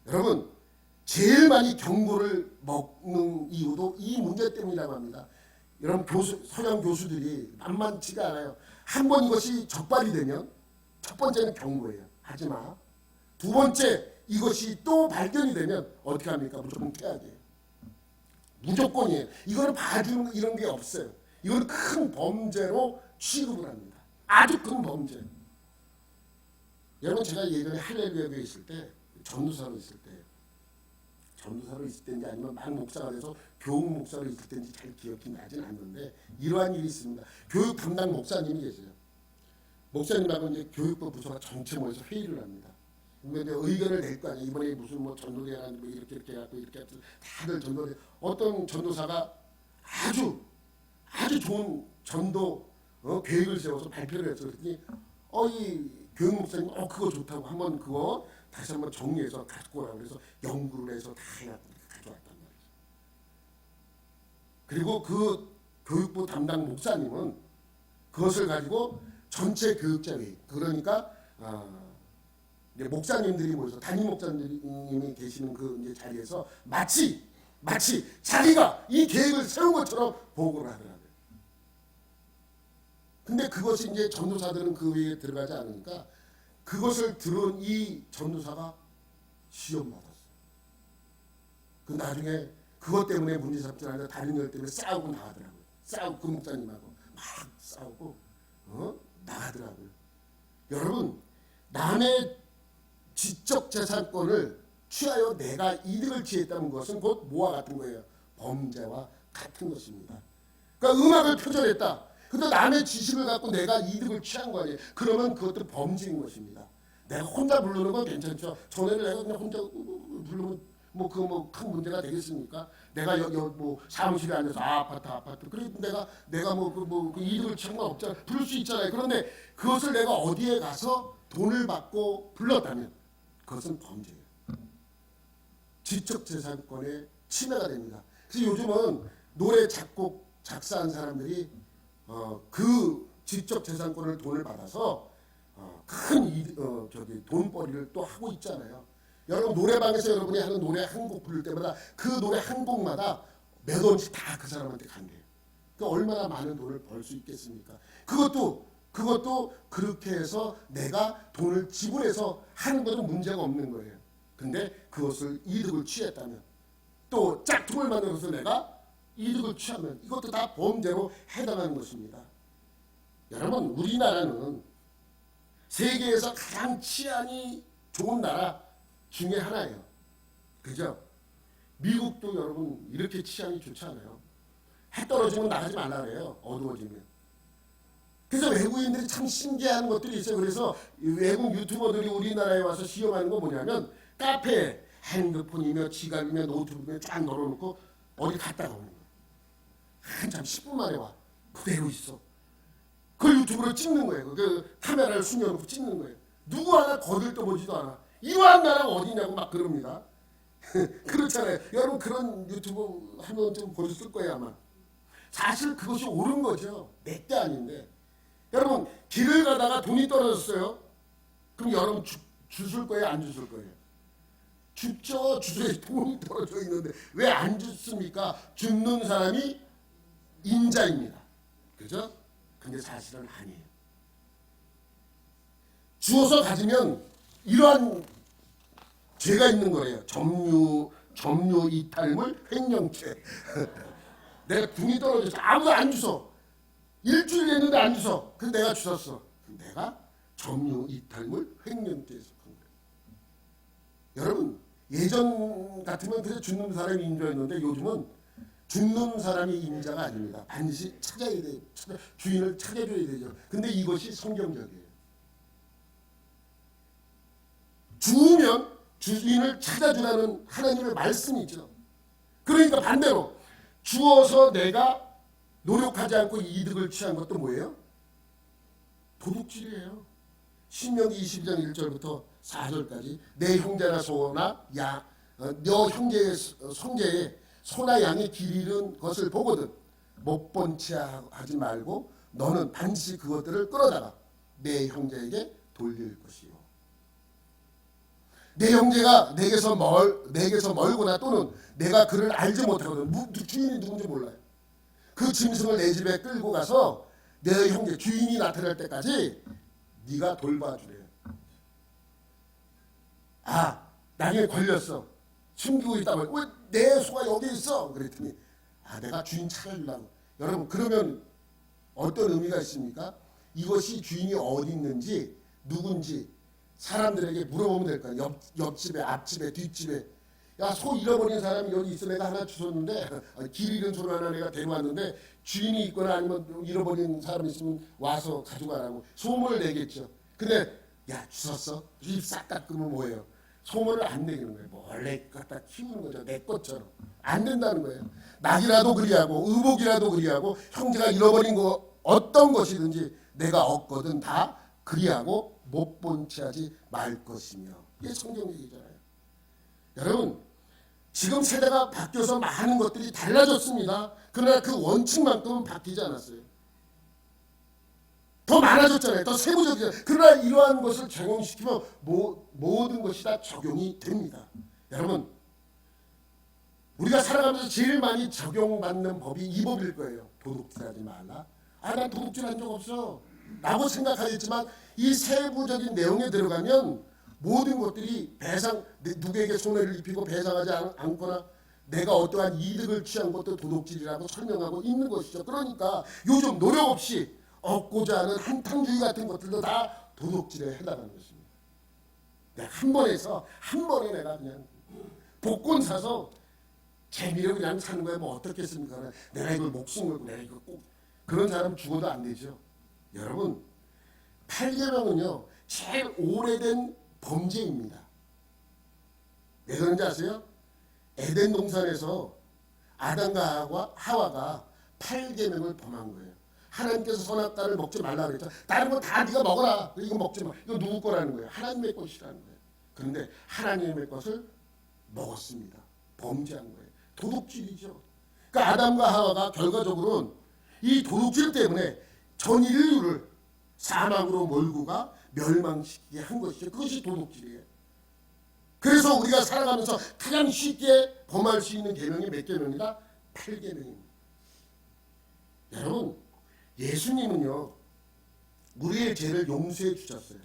여러분, 제일 많이 경고를 먹는 이유도 이 문제 때문이라고 합니다. 여러분, 서양 교수들이 만만치가 않아요. 한 번 이것이 적발이 되면 첫 번째는 경고예요. 하지 마. 두 번째, 이것이 또 발견이 되면 어떻게 합니까? 무조건 해야 돼요. 무조건이에요. 이거는 봐주는 이런 게 없어요. 이건 큰 범죄로 취급을 합니다. 아주 큰 범죄. 여러분, 제가 예전에 할렐루야교에 있을 때, 전도사로 있을 때인지 아니면 막 목사가 돼서 교육 목사로 있을 때인지 잘 기억이 나진 않는데 이러한 일이 있습니다. 교육 담당 목사님이 계세요. 목사님하고 이제 교육부 부서가 전체 모여서 회의를 합니다. 근데 의견을 낼 거 아니에요. 이번에 무슨 뭐 전도대회나 뭐 이렇게 해갖고 이렇게 해서 다들 전도대. 어떤 전도사가 아주 좋은 전도 계획을 세워서 발표를 했어요. 그랬더니 이 교육 목사님 그거 좋다고 한번 그거 다시 한번 정리해서 갖고 오라고 그래서 연구를 해서 다 해갖고 가져왔단 말이죠. 그리고 그 교육부 담당 목사님은 그것을 가지고 전체 교육자 회의, 그러니까 이제 목사님들이 모여서 담임 목사님이 계시는 그 이제 자리에서 마치 자기가 이 계획을 세운 것처럼 보고를 하더라고요. 근데 그것이 이제 전도사들은 그 회의에 들어가지 않으니까 그것을 들은 이 전도사가 시험 받았어요. 그 나중에 그것 때문에 문제 삼지 않아서 다른 일 때문에 싸우고 나가더라고요. 싸우고 그 목사님하고 막 싸우고 나가더라고요. 여러분, 남의 지적 재산권을 취하여 내가 이득을 취했다는 것은 곧 뭐와 같은 거예요? 범죄와 같은 것입니다. 그러니까 음악을 표절했다. 근데 남의 지식을 갖고 내가 이득을 취한 거 아니에요. 그러면 그것도 범죄인 것입니다. 내가 혼자 부르는 건 괜찮죠. 전에는 내가 그냥 혼자 부르면 큰 문제가 되겠습니까? 내가 여기 뭐 사무실에 앉아서 아파트. 그리고 내가 그 이득을 취한 건 없잖아요. 부를 수 있잖아요. 그런데 그것을 내가 어디에 가서 돈을 받고 불렀다면 그것은 범죄예요. 지적재산권의 침해가 됩니다. 그래서 요즘은 노래 작곡 작사한 사람들이 그 지적재산권을 돈을 받아서 큰 돈벌이를 또 하고 있잖아요. 여러분, 노래방에서 여러분이 하는 노래 한 곡 부를 때마다 그 노래 한 곡마다 몇 원씩 다 그 사람한테 간대요. 그러니까 얼마나 많은 돈을 벌 수 있겠습니까? 그것도 그렇게 해서 내가 돈을 지불해서 하는 것은 문제가 없는 거예요. 근데 그것을 이득을 취했다면 또 짝퉁을 만들어서 내가 이득을 취하면 이것도 다 범죄로 해당하는 것입니다. 여러분, 우리나라는 세계에서 가장 치안이 좋은 나라 중에 하나예요. 그죠? 미국도 여러분 이렇게 치안이 좋지 않아요. 해 떨어지면 나가지 말라 그래요. 어두워지면. 그래서 외국인들이 참 신기한 것들이 있어요. 그래서 외국 유튜버들이 우리나라에 와서 시험하는 거 뭐냐면 카페에 핸드폰이며 지갑이며 노트북이며 쫙 널어놓고 어디 갔다가 오는 거예요. 한참 10분 만에 와. 그대로 있어. 그걸 유튜브로 찍는 거예요. 그 카메라를 숨겨놓고 찍는 거예요. 누구 하나 거들떠보지도 않아. 이러한 나라가 어디냐고 막 그럽니다. 그렇잖아요. 여러분, 그런 유튜브 하면 좀 보셨을 거예요 아마. 사실 그것이 옳은 거죠. 내 게 아닌데. 여러분, 길을 가다가 돈이 떨어졌어요. 그럼 여러분 주술 거예요? 안 주술 거예요? 죽죠. 주술에 돈이 떨어져 있는데 왜 안 죽습니까? 죽는 사람이 인자입니다. 그죠? 근데 사실은 아니에요. 주어서 가지면 이러한 죄가 있는 거예요. 점유 이탈물 횡령죄. 내가 궁이 떨어져서 아무도 안 주서. 일주일 됐는데 안 주서. 그래서 내가 주웠어. 내가 점유 이탈물 횡령죄에 속한 거예요. 여러분, 예전 같으면 그래서 죽는 사람이 인자였는데 요즘은 죽는 사람이 인자가 아닙니다. 반드시 찾아야 돼요. 주인을 찾아줘야 되죠. 근데 이것이 성경적이에요. 주우면 주인을 찾아주라는 하나님의 말씀이죠. 그러니까 반대로 주어서 내가 노력하지 않고 이득을 취한 것도 뭐예요? 도둑질이에요. 신명기 22장 1절부터 4절까지 내 형제나 소나 너 형제의 손재에 소나 양의 길 잃은 것을 보거든 못 본 채 하지 말고 너는 반드시 그것들을 끌어다가 내 형제에게 돌릴 것이요. 내 형제가 내게서 멀거나 또는 내가 그를 알지 못하거든 주인이 누군지 몰라요. 그 짐승을 내 집에 끌고 가서 내 형제 주인이 나타날 때까지 네가 돌봐주래요. 나중에 걸렸어. 숨기고 있다고. 왜 내 소가 여기 있어? 그랬더니 내가 주인 찾아주려고. 여러분 그러면 어떤 의미가 있습니까? 이것이 주인이 어디 있는지 누군지 사람들에게 물어보면 될 거야. 옆집에 앞집에 뒷집에 소 잃어버린 사람이 여기 있어. 내가 하나 주웠는데 길 잃은 소를 하나 내가 데려왔는데 주인이 있거나 아니면 잃어버린 사람이 있으면 와서 가져가라고 소문을 내겠죠. 근데 주웠어? 입 싹 닦으면 뭐예요? 소문을 안 내는 거예요. 몰래 갖다 키우는 거죠. 내 것처럼. 안 된다는 거예요. 낙이라도 그리하고 의복이라도 그리하고 형제가 잃어버린 거 어떤 것이든지 내가 얻거든 다 그리하고 못 본 채 하지 말 것이며. 이게 성경 얘기잖아요. 여러분 지금 세대가 바뀌어서 많은 것들이 달라졌습니다. 그러나 그 원칙만큼은 바뀌지 않았어요. 더 많아졌잖아요. 더 세부적이잖아요. 그러나 이러한 것을 적용시키면 모든 것이 다 적용이 됩니다. 여러분 우리가 살아가면서 제일 많이 적용받는 법이 이 법일 거예요. 도둑질하지 말라. 난 도둑질한 적 없어 라고 생각하겠지만 이 세부적인 내용에 들어가면 모든 것들이 누구에게 손해를 입히고 배상하지 않거나 내가 어떠한 이득을 취한 것도 도둑질이라고 설명하고 있는 것이죠. 그러니까 요즘 노력 없이 얻고자 하는 한탕주의 같은 것들도 다 도둑질에 해당하는 것입니다. 내가 한 번에 내가 그냥 복권 사서 재미로 그냥 사는 거야. 뭐 어떻겠습니까? 내가 이걸 목숨 걸고 내가 이거 꼭 그런 사람 죽어도 안 되죠. 여러분 8계명은요 제일 오래된 범죄입니다. 왜 그런지 아세요? 에덴 동산에서 아담과 하와가 8계명을 범한 거예요. 하나님께서 선악과를 먹지 말라 그랬죠. 다른 거 다 네가 먹어라. 이거 먹지 마. 이거 누구 거라는 거예요? 하나님의 것이라는 거예요. 그런데 하나님의 것을 먹었습니다. 범죄한 거예요. 도둑질이죠. 그러니까 아담과 하와가 결과적으로는 이 도둑질 때문에 전 인류를 사망으로 몰고 가 멸망시키게 한 것이죠. 그것이 도둑질이에요. 그래서 우리가 살아가면서 가장 쉽게 범할 수 있는 계명이 몇 계명이다? 8계명입니다. 여러분 예수님은요 우리의 죄를 용서해 주셨어요.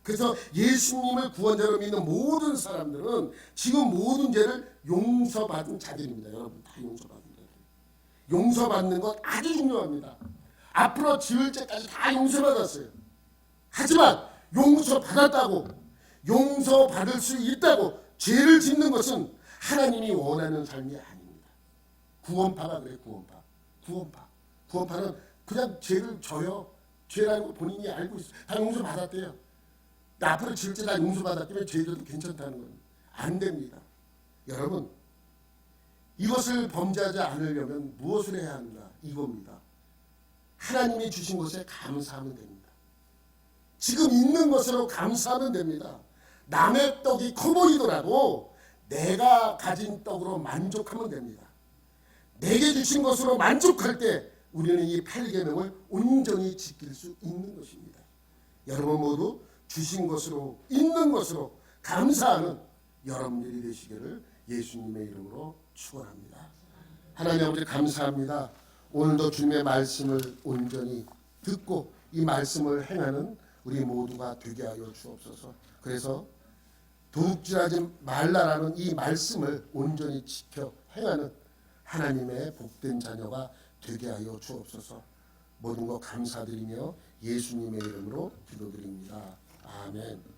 그래서 예수님을 구원자로 믿는 모든 사람들은 지금 모든 죄를 용서받은 자들입니다. 여러분 다 용서받은 자들. 용서받는 것 아주 중요합니다. 앞으로 지을 죄까지 다 용서받았어요. 하지만 용서받았다고 용서받을 수 있다고 죄를 짓는 것은 하나님이 원하는 삶이 아닙니다. 구원파가 그래. 구원파는 그냥 죄를 져요. 죄라는 거 본인이 알고 있어요. 다 용서받았대요. 앞으로 지을 죄 다 용서받았기에 죄도 괜찮다는 건 안 됩니다. 여러분 이것을 범죄하지 않으려면 무엇을 해야 하는가? 이겁니다. 하나님이 주신 것에 감사하면 됩니다. 지금 있는 것으로 감사하면 됩니다. 남의 떡이 커 보이더라도 내가 가진 떡으로 만족하면 됩니다. 내게 주신 것으로 만족할 때 우리는 이 8계명을 온전히 지킬 수 있는 것입니다. 여러분 모두 주신 것으로 있는 것으로 감사하는 여러분들이 되시기를 예수님의 이름으로 축원합니다. 하나님 아버지 감사합니다. 오늘도 주님의 말씀을 온전히 듣고 이 말씀을 행하는 우리 모두가 되게 하여 주옵소서. 그래서 도둑질하지 말라라는 이 말씀을 온전히 지켜 행하는 하나님의 복된 자녀가 되게 하여 주옵소서. 모든 것 감사드리며 예수님의 이름으로 기도드립니다. 아멘.